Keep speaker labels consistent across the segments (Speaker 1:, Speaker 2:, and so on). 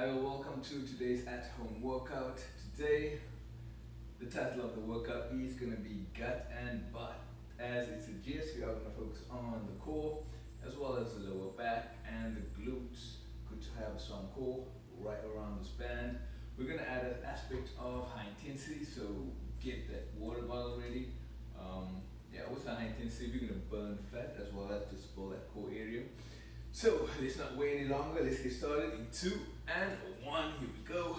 Speaker 1: Welcome to today's at-home workout. Today, the title of the workout is going to be gut and butt. As it suggests, we are going to focus on the core as well as the lower back and the glutes. Good to have a strong core right around this band. We're going to add an aspect of high intensity, so get that water bottle ready. With high intensity, we're going to burn fat as well as just build that core area. So let's not wait any longer. Let's get started in 2 and 1. Here we go.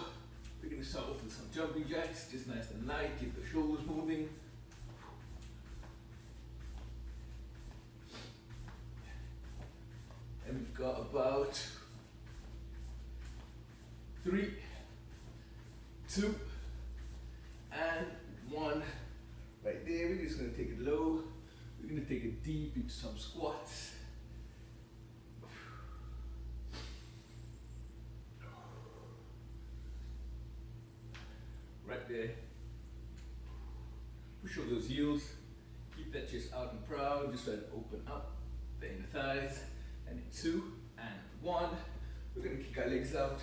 Speaker 1: We're going to start off with some jumping jacks, just nice and light. Keep the shoulders moving. And we've got about 3, 2, and 1. Right there, we're just going to take it low. We're going to take it deep into some squats. Right there. Push over those heels. Keep that chest out and proud. Just try to open up the inner thighs. And in 2 and 1, we're going to kick our legs out.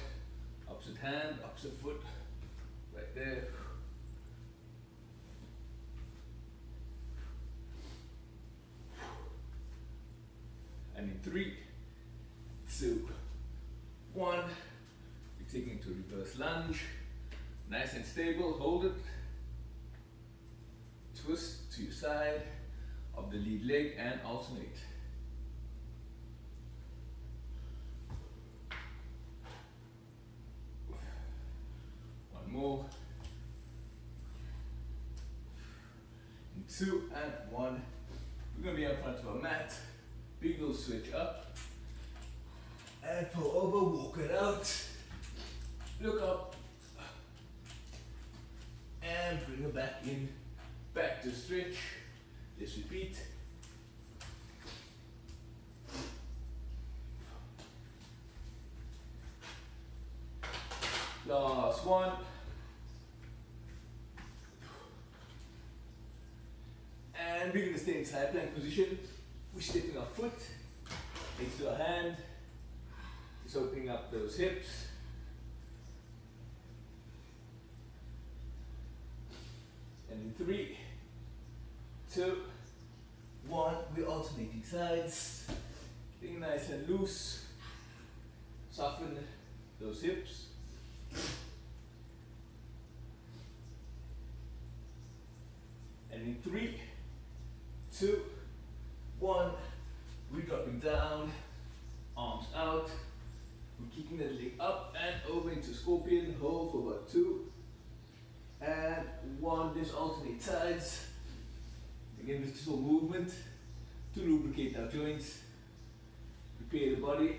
Speaker 1: Opposite hand, opposite foot. Right there. And in 3, 2, 1, we're taking it to reverse lunge. Nice and stable, hold it. Twist to your side of the lead leg and alternate. One more. In 2 and 1, we're going to be in front of our mat. Big little switch up. And pull over, walk it out. Look up. And bring it back in, back to stretch. Let's repeat. Last one. And we're going to stay in side plank position. We're stepping our foot next to our hand. Just opening up those hips. And in 3, 2, 1, we're alternating sides. Getting nice and loose. Soften those hips. And in 3, 2, 1, we're dropping down, arms out. We're kicking the leg up and over into scorpion. Hold for about 2. And 1, just alternate sides. Again, this is all movement to lubricate our joints, prepare the body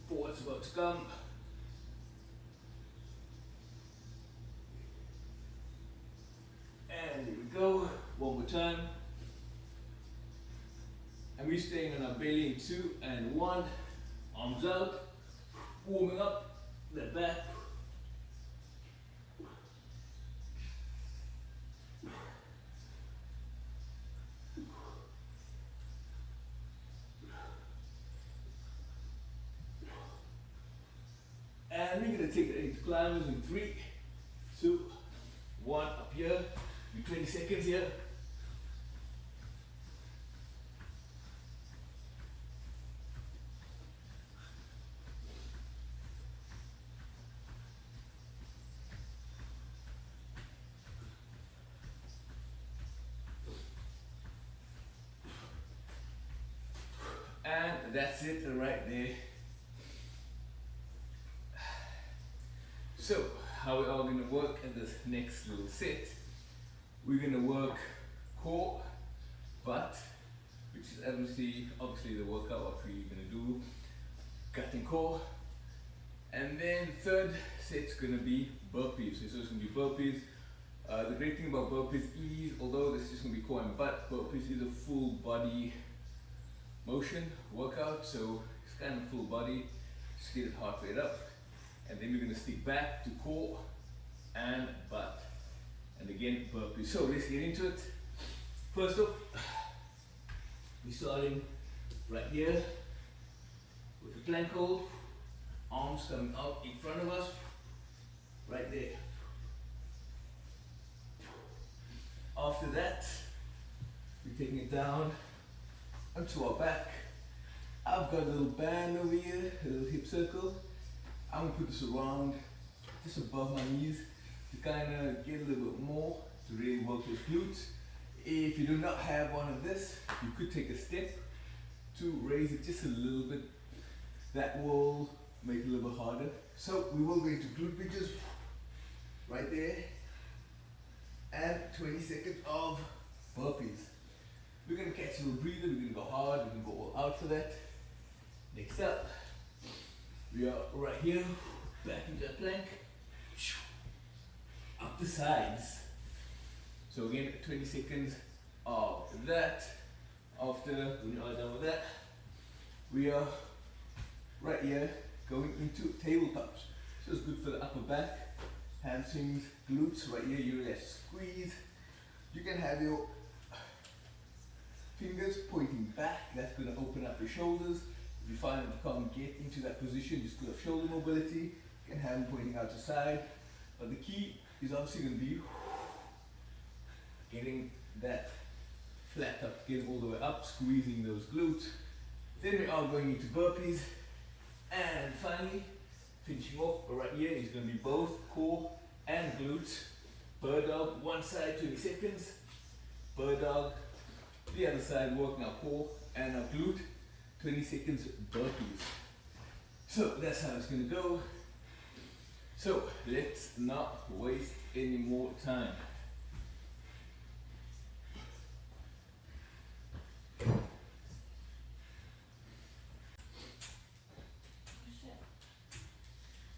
Speaker 1: for what's about to come. And here we go, one more time. And we're staying on our belly in 2 and 1, arms out, warming up the back. And we're going to take it into climbers in 3, 2, 1, up here. Be 20 seconds here. And that's it right there. So, how we are going to work in this next little set, we're going to work core, butt, which is obviously the workout what we're going to do, gut and core. And then third set's going to be burpees. So it's going to be burpees. The great thing about burpees is, although this is going to be core and butt, burpees is a full body motion workout. So it's kind of full body, just get the heart rate up. And then we're going to stick back to core and butt. And again, burpees. So let's get into it. First off, we're starting right here with the plank hold. Arms coming out in front of us, right there. After that, we're taking it down onto our back. I've got a little band over here, a little hip circle. I'm gonna put this around just above my knees to kind of get a little bit more to really work those glutes. If you do not have one of this, you could take a step to raise it just a little bit. That will make it a little bit harder. So we will go into glute bridges right there, and 20 seconds of burpees. We're gonna catch a little breather, we're gonna go hard, we're gonna go all out for that. Next up, we are right here, back into a plank, up the sides. So again, 20 seconds of that. After we are done with that, we are right here going into tabletops. So it's good for the upper back, hamstrings, glutes. Right here, you really have to squeeze. You can have your fingers pointing back. That's going to open up your shoulders. If you find that you can't get into that position, just good have shoulder mobility. You can have them pointing out to side. But the key is obviously going to be getting that flat up, getting all the way up, squeezing those glutes. Then we are going into burpees. And finally, finishing off right here is going to be both core and glutes. Bird dog, one side 20 seconds. Bird dog, the other side working our core and our glute. 20 seconds burpees. So that's how it's going to go. So let's not waste any more time.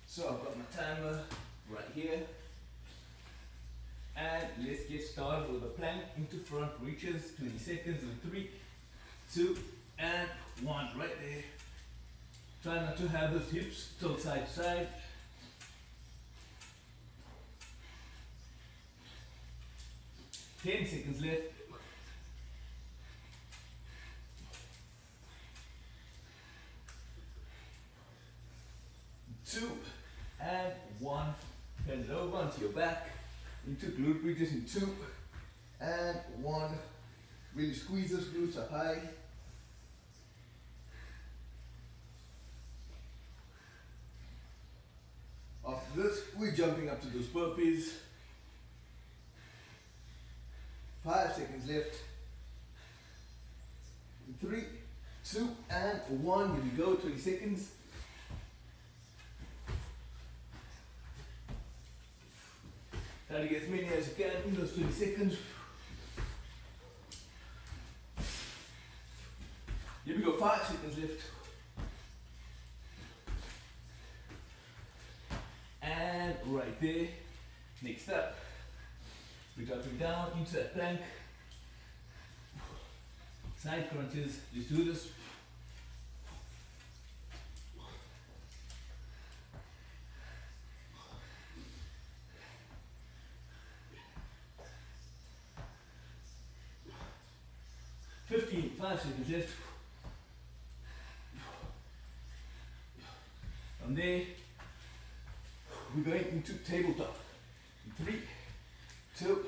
Speaker 1: So I've got my timer right here, and let's get started with the plank into front reaches, 20 seconds in 3, 2, and 1, right there. Try not to have those hips tilt side to side. Ten seconds left. 2 and 1. Turn it over onto your back into glute bridges in 2 and 1. Really squeeze those glutes up high. After this, we're jumping up to those burpees. 5 seconds left. 3, 2, and 1. Here we go, 20 seconds. Try to get as many as you can in those 20 seconds. Here we go, 5 seconds left. And right there. Next up, we're dropping down into that plank. Side crunches, just do this. Five seconds left. From there, we're going into tabletop. 3, 2,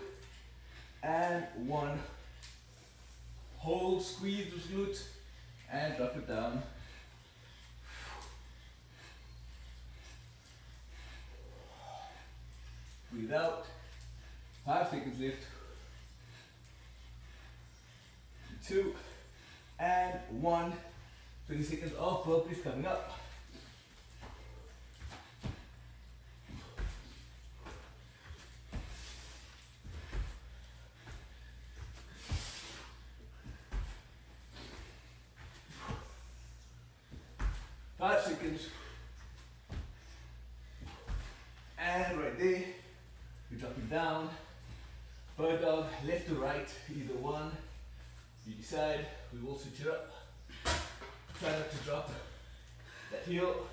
Speaker 1: and 1. Hold, squeeze those glutes, and drop it down. Breathe out. 5 seconds left. 2 and 1. 20 seconds of burpees coming up. Five seconds. And right there, we're dropping down. Bird dog, left to right, either one. You decide, we will switch it up. Try not to drop that heel.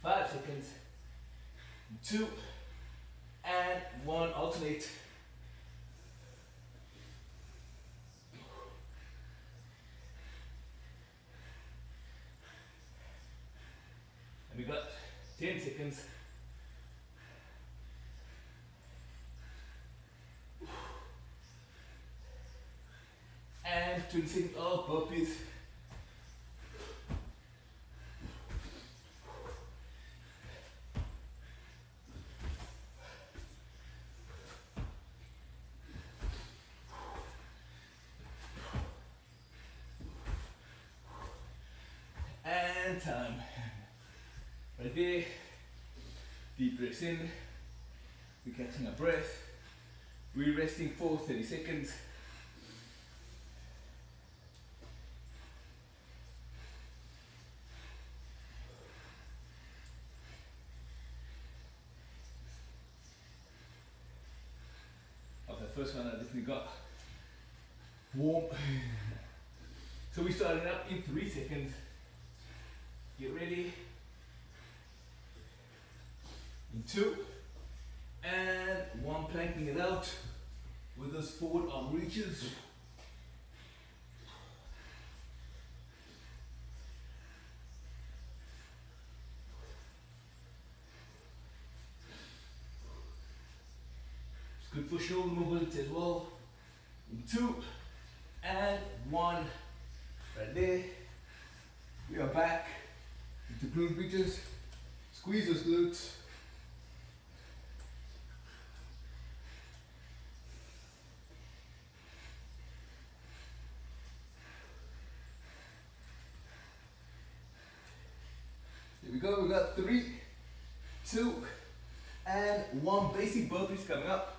Speaker 1: Five seconds. 2 and 1. Alternate. And we got 10 seconds. And 20 seconds of burpees. And time. Right there. Deep breaths in. We're catching our breath. We're resting for 30 seconds. After the first one, I definitely got warm. So we started up in 3 seconds. Get ready. In 2 and 1, planking it out with those forward arm reaches. It's good for shoulder mobility as well. In 2 and 1, right there. We are back into glute bridges. Squeeze those glutes. Here we go, we got 3, 2, and 1. Basic burpees coming up.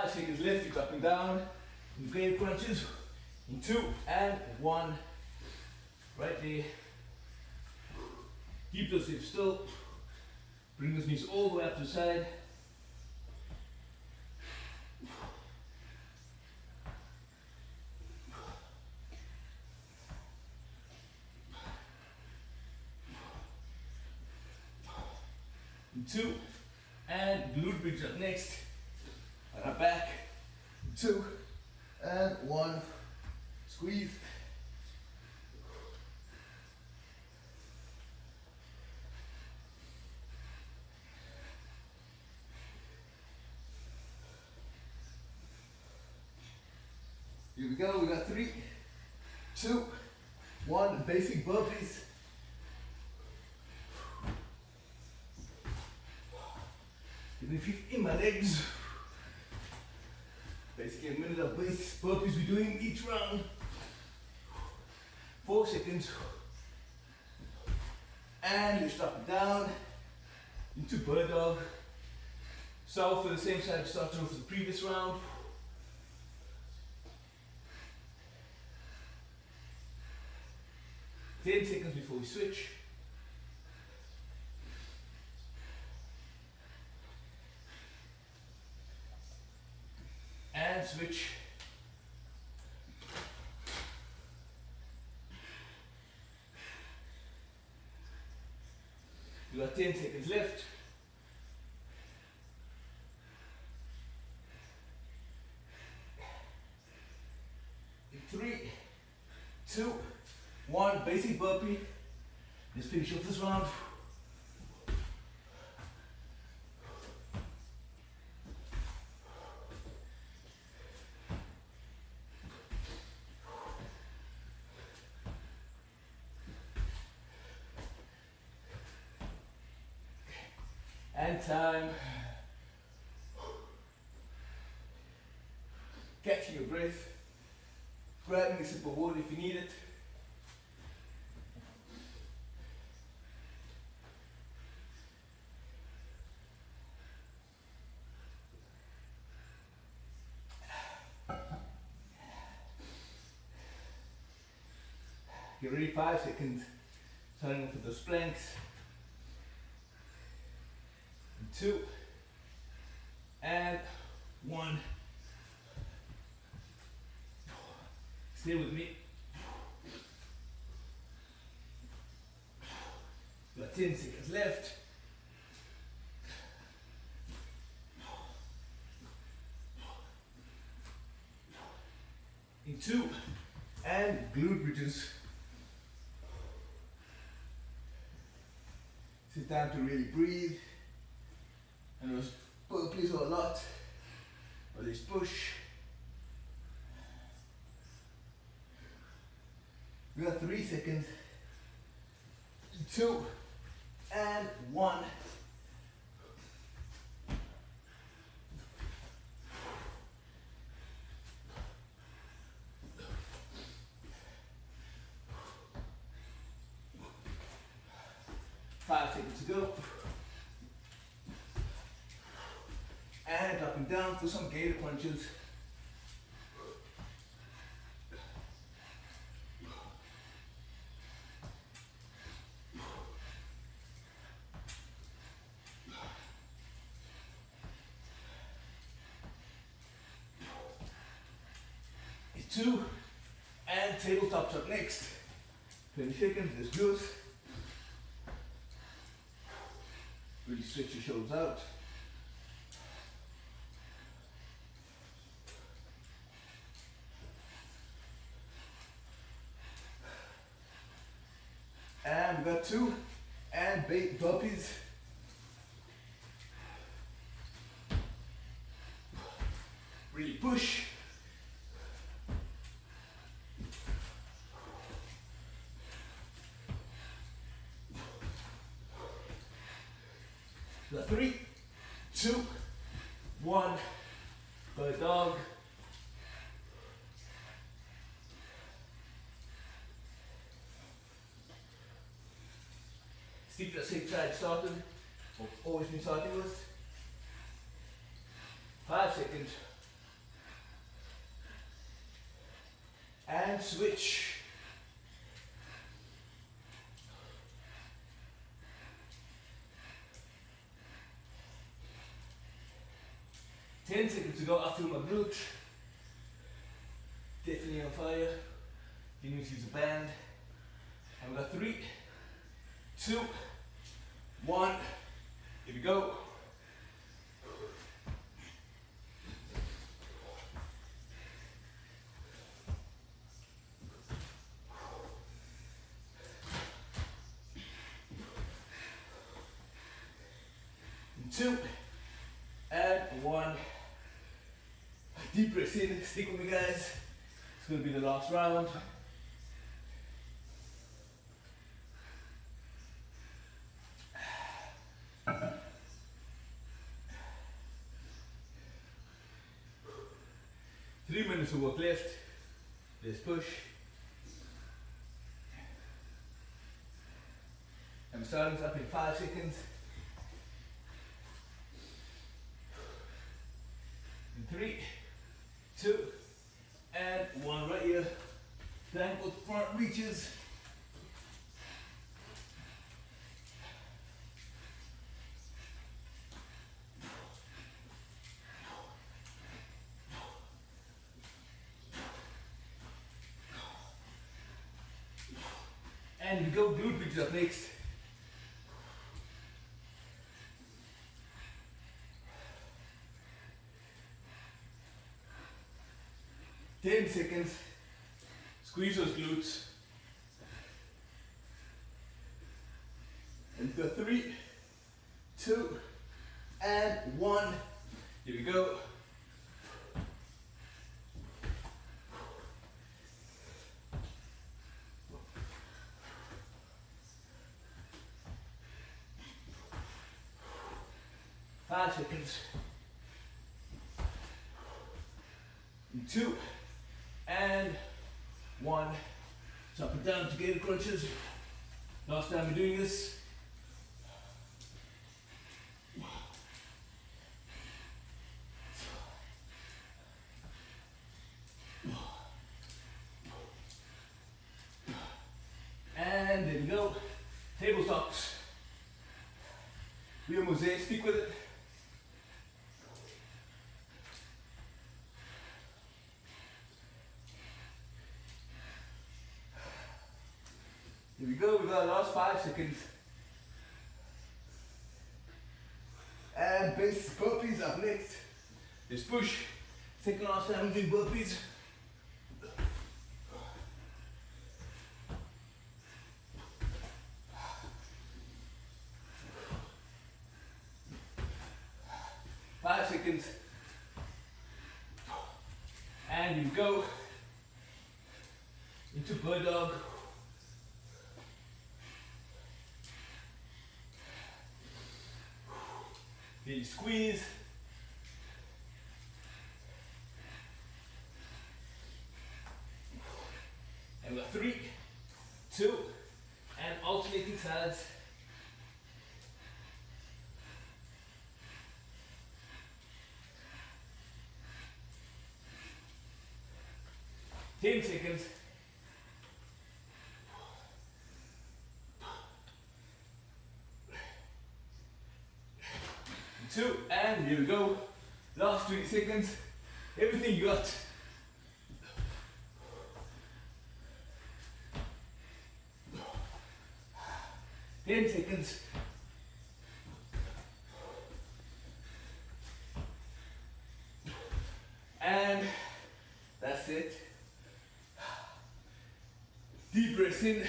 Speaker 1: Seconds left, you're dropping down in grave crunches. In 2 and 1. Right there. Keep those hips still. Bring those knees all the way up to the side. In 2 and glute bridge up next. On our back. 2 and 1. Squeeze. Here we go, we got 3, 2, 1, basic burpees. Get my feet in my legs. Basically a minute of basic burpees we're doing each round. 4 seconds. And you drop it down into bird dog. So for the same side, starting off the previous round. Ten seconds before we switch. And switch. You got 10 seconds left. In 3, 2, 1, basic burpee. Let's finish off this round. And time. Catching your breath. Grabbing a sip of water if you need it. Get ready, 5 seconds. Turning for those planks. 2 and 1. Stay with me. Got 10 seconds left. 2, and glute bridges. Sit down to really breathe. And those burpees are a lot. Release, push. We got 3 seconds. 2 and 1. Five seconds to go. And up and down for some gator punches. It's 2 and tabletops up next. 20 seconds, let's do it. Really stretch your shoulders out. And we got 2 and burpees. Really push. We got 3, 2, 1. Bird dog. Stick that same side started, or always been starting with. 5 seconds. And switch. Ten seconds to go. I feel my glute. Definitely on fire. You need to use a band. And we got 3, 2, 1. Here we go. And 2 and 1. Deep breath in. Stick with me, guys. It's going to be the last round. Three minutes of work left. Let's push. I'm starting up in 5 seconds. In 3, 2, and 1. Right here. Then with front reaches. And we go glute bridges up next. Ten seconds. Squeeze those glutes. And go 3, 2, and 1. Here we go. Five seconds. And 2 and 1. So up and down to gator crunches. Last time we're doing this. And there we go. Tabletops. We almost there. Stick with it. Here we go, we got the last 5 seconds. And base burpees up next. Let's push. Second last time we do burpees. 5 seconds. And you go into bird dog. Really squeeze. And we've got 3, 2, and alternating sides. Ten seconds. 2, and here we go. Last 20 seconds. Everything you got. 10 seconds. And that's it. Deep breath in.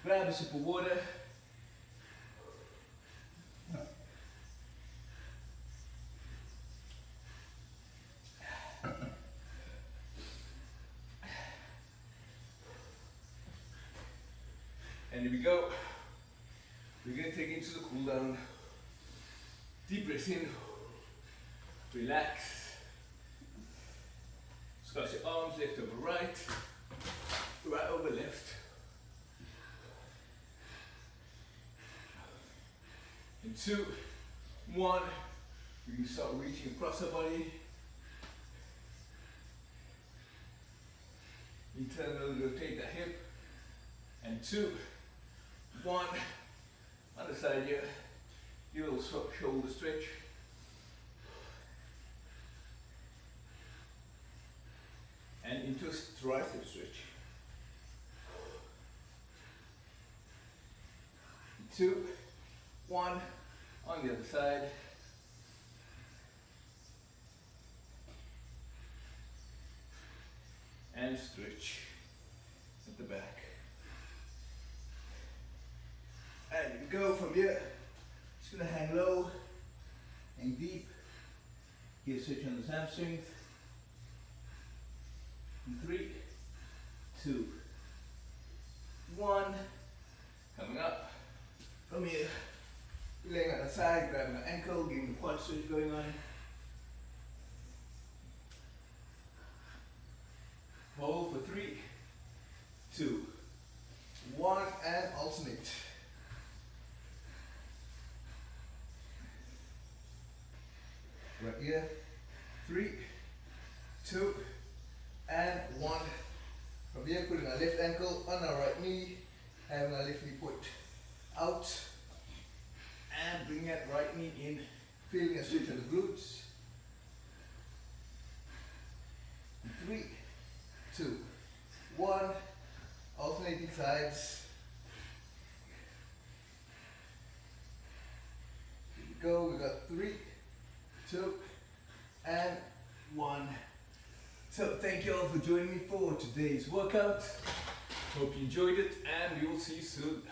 Speaker 1: Grab a sip of water. And here we go. We're going to take it into the cool down. Deep breath in. Relax. Squash your arms left over right. Right over left. And 2, 1. We can start reaching across our body. Internally rotate the hip. And 2, 1. Other side here. Give a little shoulder stretch. And into a tricep stretch. 2, 1. On the other side. And stretch at the back. And you go from here. Just gonna hang low, hang deep. Here, switch on the hamstrings. 3, 2, 1. Coming up. From here, laying on the side, grabbing my ankle, getting the quad stretch going on. Hold for 3, 2, 1, and alternate. Right here, 3, 2, and 1. From here, putting our left ankle on our right knee, having our left knee put out, and bring that right knee in, feeling a stretch on the glutes. 3, 2, 1, alternating sides. Here we go, we got 3, 2, and 1. So thank you all for joining me for today's workout. Hope you enjoyed it, and we will see you soon.